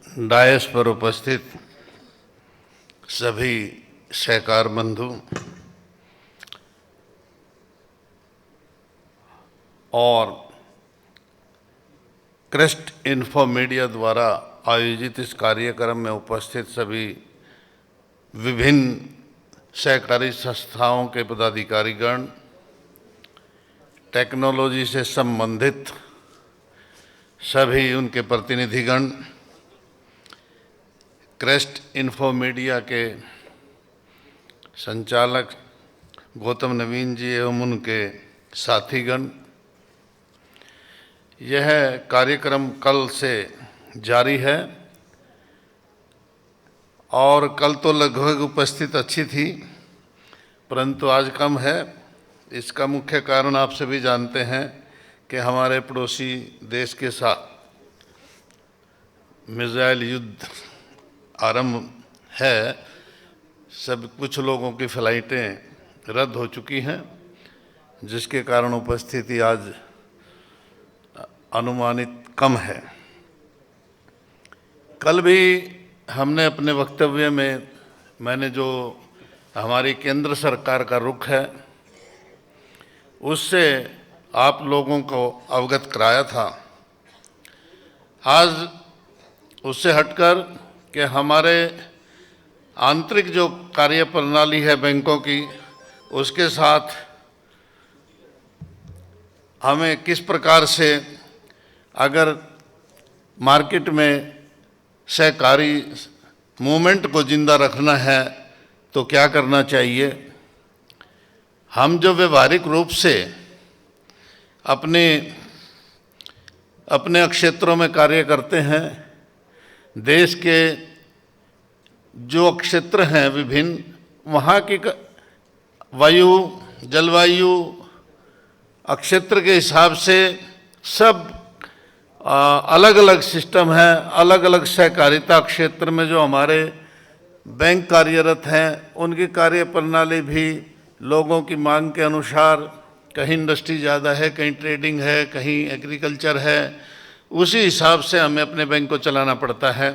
DISE पर उपस्थित सभी सहकार बंधु और क्रेस्ट इन्फो मीडिया द्वारा आयोजित इस कार्यक्रम में उपस्थित सभी विभिन्न सहकारी संस्थाओं के पदाधिकारीगण, टेक्नोलॉजी से संबंधित सभी उनके प्रतिनिधिगण, क्रेस्ट इन्फो मीडिया के संचालक गौतम नवीन जी एवं उनके साथीगण, यह कार्यक्रम कल से जारी है और कल तो लगभग उपस्थित अच्छी थी, परंतु आज कम है। इसका मुख्य कारण आप सभी जानते हैं कि हमारे पड़ोसी देश के साथ मिसाइल युद्ध आरंभ है। सब कुछ लोगों की फ़्लाइटें रद्द हो चुकी हैं, जिसके कारण उपस्थिति आज अनुमानित कम है। कल भी हमने अपने वक्तव्य में मैंने जो हमारी केंद्र सरकार का रुख है उससे आप लोगों को अवगत कराया था। आज उससे हटकर कि हमारे आंतरिक जो कार्य प्रणाली है बैंकों की, उसके साथ हमें किस प्रकार से अगर मार्केट में सहकारी मूवमेंट को जिंदा रखना है तो क्या करना चाहिए। हम जो व्यवहारिक रूप से अपने क्षेत्रों में कार्य करते हैं, देश के जो क्षेत्र हैं विभिन्न, वहाँ की वायु जलवायु क्षेत्र के हिसाब से सब अलग अलग सिस्टम है। अलग अलग सहकारिता क्षेत्र में जो हमारे बैंक कार्यरत हैं, उनकी कार्य प्रणाली भी लोगों की मांग के अनुसार, कहीं इंडस्ट्री ज़्यादा है, कहीं ट्रेडिंग है, कहीं एग्रीकल्चर है, उसी हिसाब से हमें अपने बैंक को चलाना पड़ता है।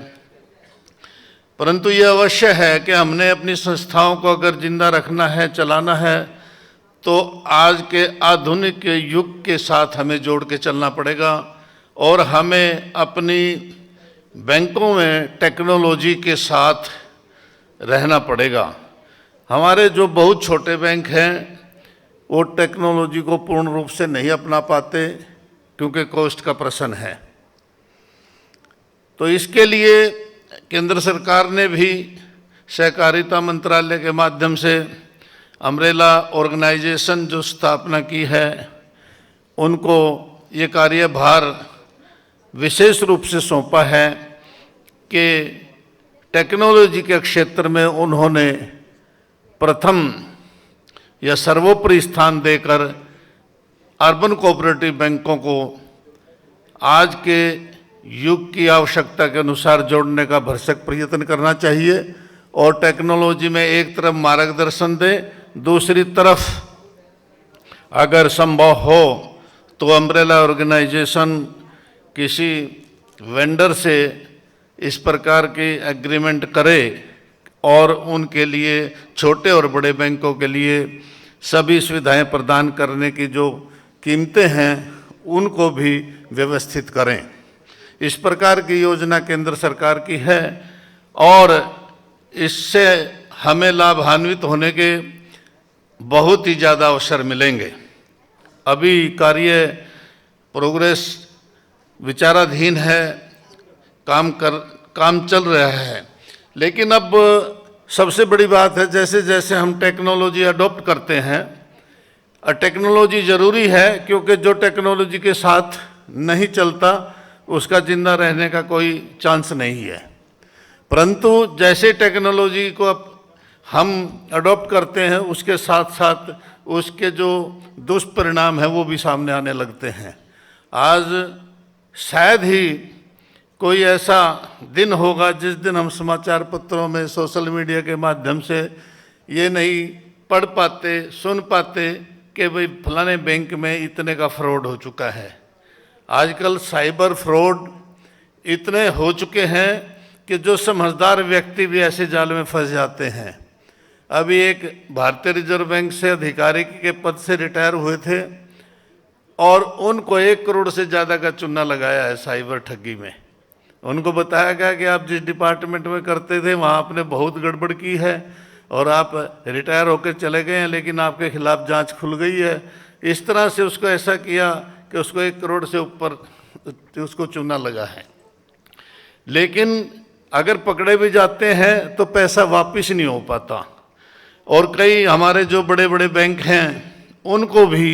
परंतु ये अवश्य है कि हमने अपनी संस्थाओं को अगर जिंदा रखना है, चलाना है, तो आज के आधुनिक युग के साथ हमें जोड़ के चलना पड़ेगा और हमें अपनी बैंकों में टेक्नोलॉजी के साथ रहना पड़ेगा। हमारे जो बहुत छोटे बैंक हैं वो टेक्नोलॉजी को पूर्ण रूप से नहीं अपना पाते क्योंकि कॉस्ट का प्रश्न है। तो इसके लिए केंद्र सरकार ने भी सहकारिता मंत्रालय के माध्यम से अम्ब्रेला ऑर्गेनाइजेशन जो स्थापना की है, उनको ये कार्यभार विशेष रूप से सौंपा है कि टेक्नोलॉजी के क्षेत्र में उन्होंने प्रथम या सर्वोपरि स्थान देकर अर्बन कोऑपरेटिव बैंकों को आज के युग की आवश्यकता के अनुसार जोड़ने का भरसक प्रयत्न करना चाहिए और टेक्नोलॉजी में एक तरफ मार्गदर्शन दें, दूसरी तरफ अगर संभव हो तो अम्ब्रेला ऑर्गेनाइजेशन किसी वेंडर से इस प्रकार की एग्रीमेंट करे और उनके लिए छोटे और बड़े बैंकों के लिए सभी सुविधाएं प्रदान करने की जो कीमतें हैं उनको भी व्यवस्थित करें। इस प्रकार की योजना केंद्र सरकार की है और इससे हमें लाभान्वित होने के बहुत ही ज़्यादा अवसर मिलेंगे। अभी कार्य प्रोग्रेस विचाराधीन है, काम चल रहा है, लेकिन अब सबसे बड़ी बात है जैसे जैसे हम टेक्नोलॉजी अडॉप्ट करते हैं, और टेक्नोलॉजी ज़रूरी है क्योंकि जो टेक्नोलॉजी के साथ नहीं चलता उसका जिंदा रहने का कोई चांस नहीं है। परंतु जैसे टेक्नोलॉजी को हम अडॉप्ट करते हैं, उसके साथ साथ उसके जो दुष्परिणाम हैं वो भी सामने आने लगते हैं। आज शायद ही कोई ऐसा दिन होगा जिस दिन हम समाचार पत्रों में, सोशल मीडिया के माध्यम से ये नहीं पढ़ पाते, सुन पाते कि भाई फलाने बैंक में इतने का फ्रॉड हो चुका है। आजकल साइबर फ्रॉड इतने हो चुके हैं कि जो समझदार व्यक्ति भी ऐसे जाल में फंस जाते हैं। अभी एक भारतीय रिजर्व बैंक से अधिकारी के पद से रिटायर हुए थे और उनको 1 करोड़ से ज़्यादा का चूना लगाया है साइबर ठगी में। उनको बताया गया कि आप जिस डिपार्टमेंट में करते थे वहाँ आपने बहुत गड़बड़ की है और आप रिटायर होकर चले गए हैं, लेकिन आपके खिलाफ जांच खुल गई है। इस तरह से उसको ऐसा किया कि उसको 1 करोड़ से ऊपर उसको चूना लगा है। लेकिन अगर पकड़े भी जाते हैं तो पैसा वापस नहीं हो पाता। और कई हमारे जो बड़े बड़े बैंक हैं उनको भी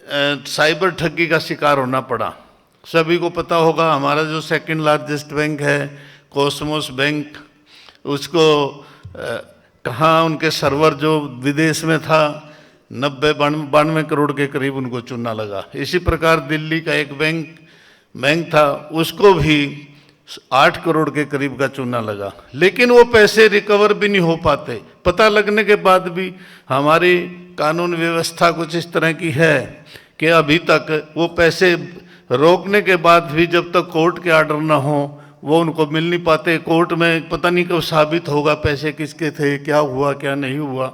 साइबर ठगी का शिकार होना पड़ा। सभी को पता होगा हमारा जो सेकंड लार्जेस्ट बैंक है कॉस्मोस बैंक, उसको कहाँ उनके सर्वर जो विदेश में था 92 करोड़ के करीब उनको चूना लगा। इसी प्रकार दिल्ली का एक बैंक था, उसको भी 8 करोड़ के करीब का चूना लगा, लेकिन वो पैसे रिकवर भी नहीं हो पाते। पता लगने के बाद भी हमारी कानून व्यवस्था कुछ इस तरह की है कि अभी तक वो पैसे रोकने के बाद भी जब तक कोर्ट के आर्डर ना हो वो उनको मिल नहीं पाते। कोर्ट में पता नहीं कब साबित होगा पैसे किसके थे, क्या हुआ क्या नहीं हुआ।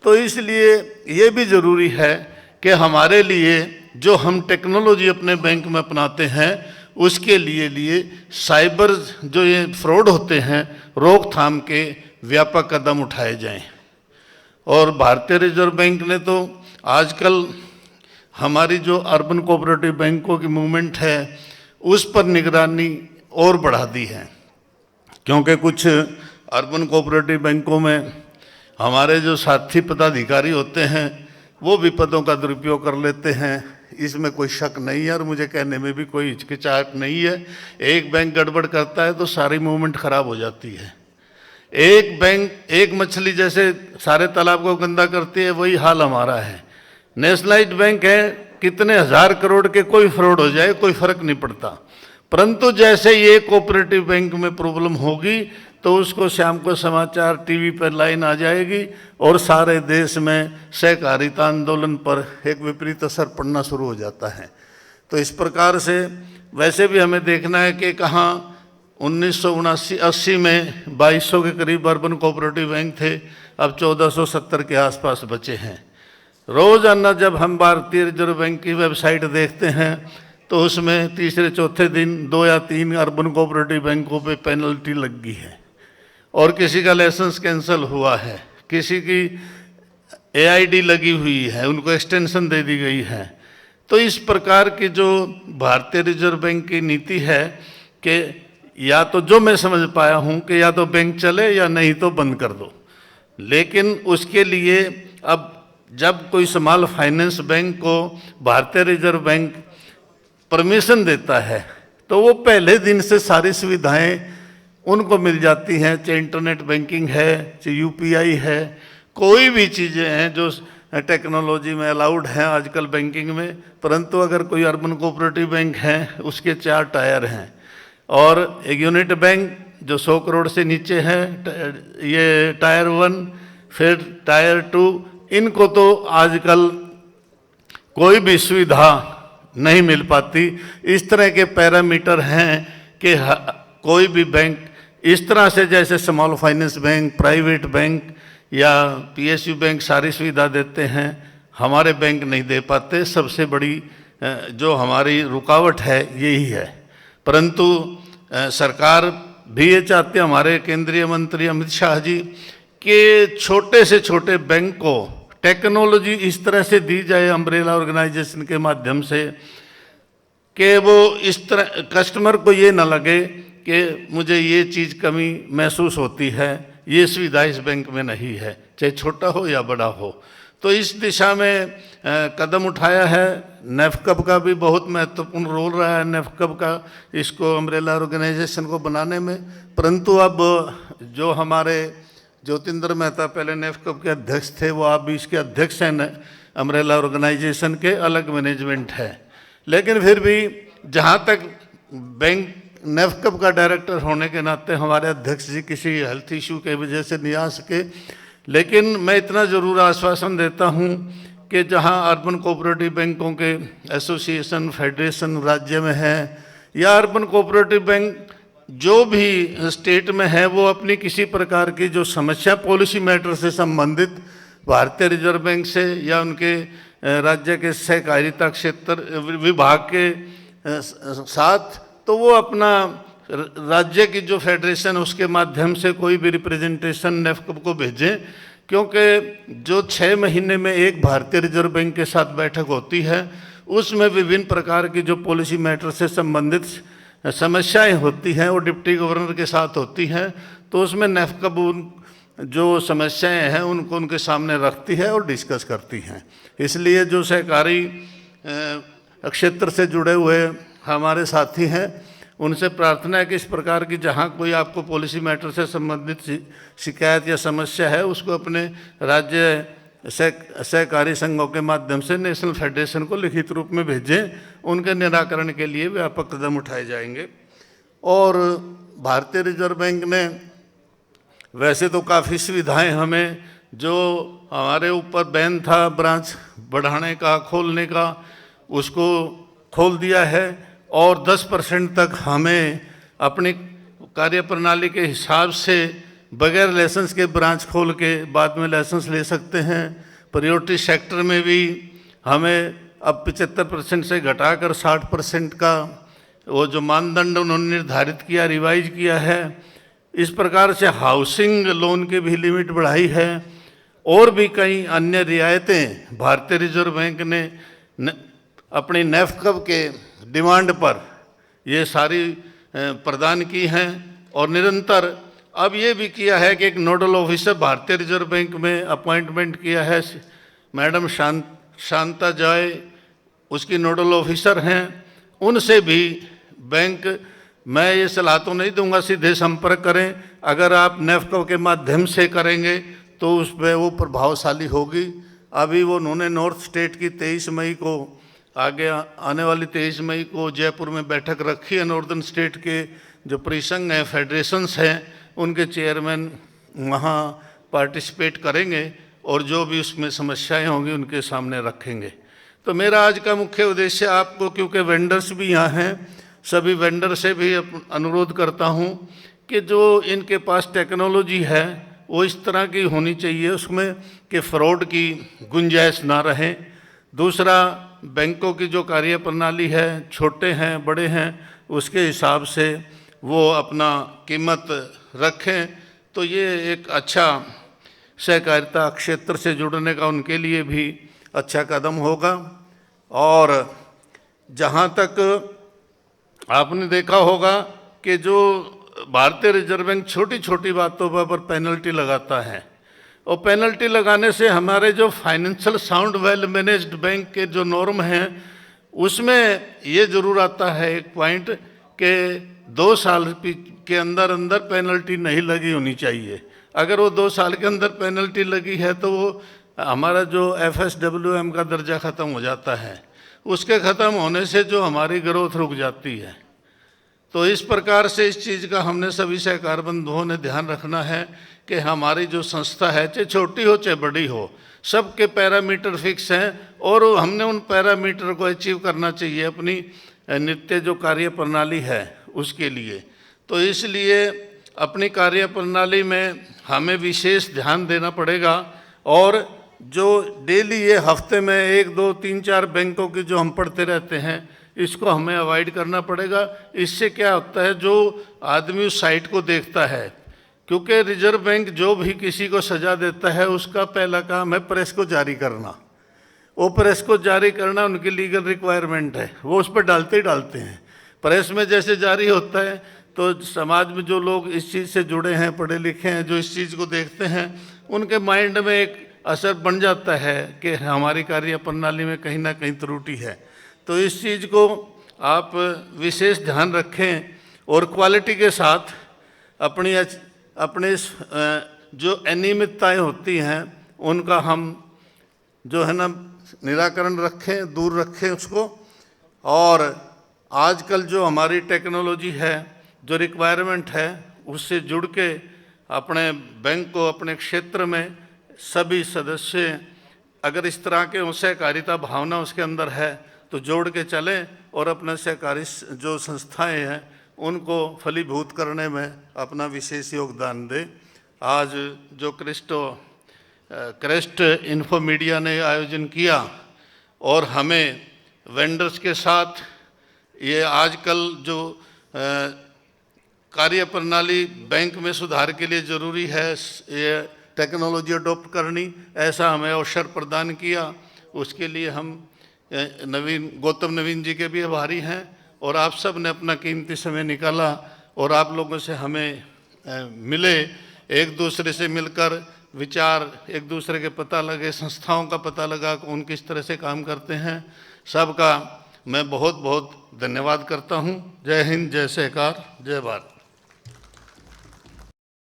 तो इसलिए ये भी ज़रूरी है कि हमारे लिए जो हम टेक्नोलॉजी अपने बैंक में अपनाते हैं उसके लिए साइबर जो ये फ्रॉड होते हैं रोकथाम के व्यापक कदम उठाए जाएं। और भारतीय रिजर्व बैंक ने तो आजकल हमारी जो अर्बन कोऑपरेटिव बैंकों की मूवमेंट है उस पर निगरानी और बढ़ा दी है, क्योंकि कुछ अर्बन कोऑपरेटिव बैंकों में हमारे जो साथी पदाधिकारी होते हैं वो भी पदों का दुरुपयोग कर लेते हैं। इसमें कोई शक नहीं है और मुझे कहने में भी कोई हिचकिचाहट नहीं है। एक बैंक गड़बड़ करता है तो सारी मूवमेंट खराब हो जाती है। एक बैंक एक मछली जैसे सारे तालाब को गंदा करती है, वही हाल हमारा है। नेशनलाइज्ड बैंक है, कितने 1000 करोड़ के कोई फ्रॉड हो जाए कोई फर्क नहीं पड़ता, परंतु जैसे ये कोऑपरेटिव बैंक में प्रॉब्लम होगी तो उसको शाम को समाचार टीवी पर लाइन आ जाएगी और सारे देश में सहकारिता आंदोलन पर एक विपरीत असर पड़ना शुरू हो जाता है। तो इस प्रकार से वैसे भी हमें देखना है कि कहाँ 1979-80 में 2200 के करीब अर्बन कोऑपरेटिव बैंक थे, अब 1470 के आसपास बचे हैं। रोजाना जब हम भारतीय रिजर्व बैंक की वेबसाइट देखते हैं तो उसमें तीसरे चौथे दिन 2 या 3 अर्बन कोऑपरेटिव बैंकों पे पेनल्टी लग गई है और किसी का लाइसेंस कैंसिल हुआ है, किसी की AID लगी हुई है, उनको एक्सटेंशन दे दी गई है। तो इस प्रकार की जो भारतीय रिजर्व बैंक की नीति है कि या तो जो मैं समझ पाया हूँ कि या तो बैंक चले या नहीं तो बंद कर दो, लेकिन उसके लिए अब जब कोई स्मॉल फाइनेंस बैंक को भारतीय रिजर्व बैंक परमिशन देता है तो वो पहले दिन से सारी सुविधाएं उनको मिल जाती हैं, चाहे इंटरनेट बैंकिंग है, चाहे UPI है, कोई भी चीज़ें हैं जो टेक्नोलॉजी में अलाउड हैं आजकल बैंकिंग में। परंतु अगर कोई अर्बन कोऑपरेटिव बैंक है उसके 4 टायर हैं और एक यूनिट बैंक जो 100 करोड़ से नीचे है, ये टायर 1, फिर टायर 2, इनको तो आजकल कोई भी सुविधा नहीं मिल पाती। इस तरह के पैरामीटर हैं कि कोई भी बैंक इस तरह से जैसे small finance bank, private bank या PSU बैंक सारी सुविधा देते हैं, हमारे बैंक नहीं दे पाते। सबसे बड़ी जो हमारी रुकावट है यही है। परंतु सरकार भी ये चाहते हैं, हमारे केंद्रीय मंत्री अमित शाह जी, कि छोटे से छोटे बैंक को टेक्नोलॉजी इस तरह से दी जाए अम्ब्रेला ऑर्गेनाइजेशन के माध्यम से कि वो इस तरह कस्टमर को ये ना लगे कि मुझे ये चीज़ कमी महसूस होती है, ये सुविधा इस बैंक में नहीं है, चाहे छोटा हो या बड़ा हो। तो इस दिशा में कदम उठाया है। नेफकब का भी बहुत महत्वपूर्ण रोल रहा है, नेफकब का इसको अम्ब्रेला ऑर्गेनाइजेशन को बनाने में। परंतु अब जो हमारे ज्योतिंदर मेहता पहले नेफकब के अध्यक्ष थे, वो आप भी इसके अध्यक्ष हैं अम्ब्रेला ऑर्गेनाइजेशन के, अलग मैनेजमेंट है। लेकिन फिर भी जहाँ तक बैंक नेफकब का डायरेक्टर होने के नाते हमारे अध्यक्ष जी किसी हेल्थ इशू के वजह से नहीं आ सके, लेकिन मैं इतना ज़रूर आश्वासन देता हूँ कि जहाँ अर्बन कोऑपरेटिव बैंकों के एसोसिएशन फेडरेशन राज्य में है या अर्बन कोऑपरेटिव बैंक जो भी स्टेट में है वो अपनी किसी प्रकार की जो समस्या पॉलिसी मैटर से संबंधित भारतीय रिजर्व बैंक से या उनके राज्य के सहकारिता क्षेत्र विभाग के साथ, तो वो अपना राज्य की जो फेडरेशन उसके माध्यम से कोई भी रिप्रेजेंटेशन नेफ्कब को भेजें, क्योंकि जो 6 महीने में एक भारतीय रिजर्व बैंक के साथ बैठक होती है उसमें विभिन्न प्रकार की जो पॉलिसी मैटर से संबंधित समस्याएं होती हैं वो डिप्टी गवर्नर के साथ होती हैं, तो उसमें नेफ्कब उन जो समस्याएं हैं उनको उनके सामने रखती है और डिस्कस करती हैं। इसलिए जो सहकारी क्षेत्र से जुड़े हुए हमारे साथी हैं उनसे प्रार्थना है कि इस प्रकार की जहां कोई आपको पॉलिसी मैटर से संबंधित शिकायत या समस्या है उसको अपने राज्य सहकारी संघों के माध्यम से नेशनल फेडरेशन को लिखित रूप में भेजें, उनके निराकरण के लिए व्यापक कदम उठाए जाएंगे। और भारतीय रिजर्व बैंक ने वैसे तो काफ़ी सुविधाएं हमें, जो हमारे ऊपर बैन था ब्रांच बढ़ाने का खोलने का, उसको खोल दिया है और 10% तक हमें अपनी कार्यप्रणाली के हिसाब से बगैर लाइसेंस के ब्रांच खोल के बाद में लाइसेंस ले सकते हैं। प्रायोरिटी सेक्टर में भी हमें अब 75% से घटाकर 60% का वो जो मानदंड उन्होंने निर्धारित किया, रिवाइज किया है। इस प्रकार से हाउसिंग लोन की भी लिमिट बढ़ाई है और भी कई अन्य रियायतें भारतीय रिजर्व बैंक ने अपनी नेफ्कब के डिमांड पर ये सारी प्रदान की हैं। और निरंतर अब ये भी किया है कि एक नोडल ऑफिसर भारतीय रिजर्व बैंक में अपॉइंटमेंट किया है, मैडम शांता जॉय उसकी नोडल ऑफिसर हैं। उनसे भी बैंक, मैं ये सलाह तो नहीं दूंगा सीधे संपर्क करें, अगर आप नेफ्कब के माध्यम से करेंगे तो उस पर वो प्रभावशाली होगी। अभी वो उन्होंने नॉर्थ स्टेट की 23 मई को, आगे आने वाली 23 मई को जयपुर में बैठक रखी है। नॉर्दर्न स्टेट के जो परिसंघ हैं, फेडरेशंस हैं, उनके चेयरमैन वहाँ पार्टिसिपेट करेंगे और जो भी उसमें समस्याएं होंगी उनके सामने रखेंगे। तो मेरा आज का मुख्य उद्देश्य आपको, क्योंकि वेंडर्स भी यहाँ हैं, सभी वेंडर से भी अनुरोध करता हूँ कि जो इनके पास टेक्नोलॉजी है वो इस तरह की होनी चाहिए उसमें कि फ्रॉड की गुंजाइश ना रहे। दूसरा, बैंकों की जो कार्यप्रणाली है, छोटे हैं बड़े हैं, उसके हिसाब से वो अपना कीमत रखें, तो ये एक अच्छा सहकारिता क्षेत्र से जुड़ने का उनके लिए भी अच्छा कदम होगा। और जहाँ तक आपने देखा होगा कि जो भारतीय रिजर्व बैंक छोटी छोटी बातों पर पेनल्टी लगाता है, और पेनल्टी लगाने से हमारे जो financial sound well managed bank के जो नॉर्म हैं उसमें ये जरूर आता है एक पॉइंट कि 2 साल के अंदर अंदर पेनल्टी नहीं लगी होनी चाहिए। अगर वो 2 साल के अंदर पेनल्टी लगी है तो वो हमारा जो FSWM का दर्जा ख़त्म हो जाता है, उसके ख़त्म होने से जो हमारी ग्रोथ रुक जाती है। तो इस प्रकार से इस चीज़ का हमने सभी सहकार बंधुओं ने ध्यान रखना है कि हमारी जो संस्था है, चाहे छोटी हो चाहे बड़ी हो, सबके पैरामीटर फिक्स हैं और हमने उन पैरामीटर को अचीव करना चाहिए अपनी नित्य जो कार्य प्रणाली है उसके लिए। तो इसलिए अपनी कार्य प्रणाली में हमें विशेष ध्यान देना पड़ेगा। और जो डेली ये हफ्ते में 1, 2, 3, 4 बैंकों की जो हम पढ़ते रहते हैं, इसको हमें अवॉइड करना पड़ेगा। इससे क्या होता है, जो आदमी उस साइट को देखता है, क्योंकि रिजर्व बैंक जो भी किसी को सजा देता है उसका पहला काम है प्रेस को जारी करना। वो प्रेस को जारी करना उनकी लीगल रिक्वायरमेंट है, वो उस पर डालते ही डालते हैं। प्रेस में जैसे जारी होता है तो समाज में जो लोग इस चीज़ से जुड़े हैं, पढ़े लिखे हैं, जो इस चीज़ को देखते हैं, उनके माइंड में एक असर बन जाता है कि हमारी कार्य प्रणाली में कहीं ना कहीं त्रुटि है। तो इस चीज़ को आप विशेष ध्यान रखें और क्वालिटी के साथ अपने जो अनियमितताएं होती हैं उनका हम जो है ना निराकरण रखें, दूर रखें उसको। और आजकल जो हमारी टेक्नोलॉजी है, जो रिक्वायरमेंट है, उससे जुड़ के अपने बैंक को अपने क्षेत्र में सभी सदस्य अगर इस तरह के सहकारिता भावना उसके अंदर है तो जोड़ के चलें और अपने सहकारी जो संस्थाएं हैं उनको फलीभूत करने में अपना विशेष योगदान दें। आज जो क्रेस्ट इन्फो मीडिया ने आयोजन किया और हमें वेंडर्स के साथ ये आजकल जो कार्य प्रणाली बैंक में सुधार के लिए ज़रूरी है, ये टेक्नोलॉजी अडॉप्ट करनी, ऐसा हमें अवसर प्रदान किया। उसके लिए हम गौतम नवीन जी के भी आभारी हैं और आप सब ने अपना कीमती समय निकाला और आप लोगों से हमें मिले, एक दूसरे से मिलकर विचार एक दूसरे के पता लगे, संस्थाओं का पता लगा कि उन किस तरह से काम करते हैं। सबका मैं बहुत बहुत धन्यवाद करता हूं। जय हिंद, जय सहकार, जय भारत।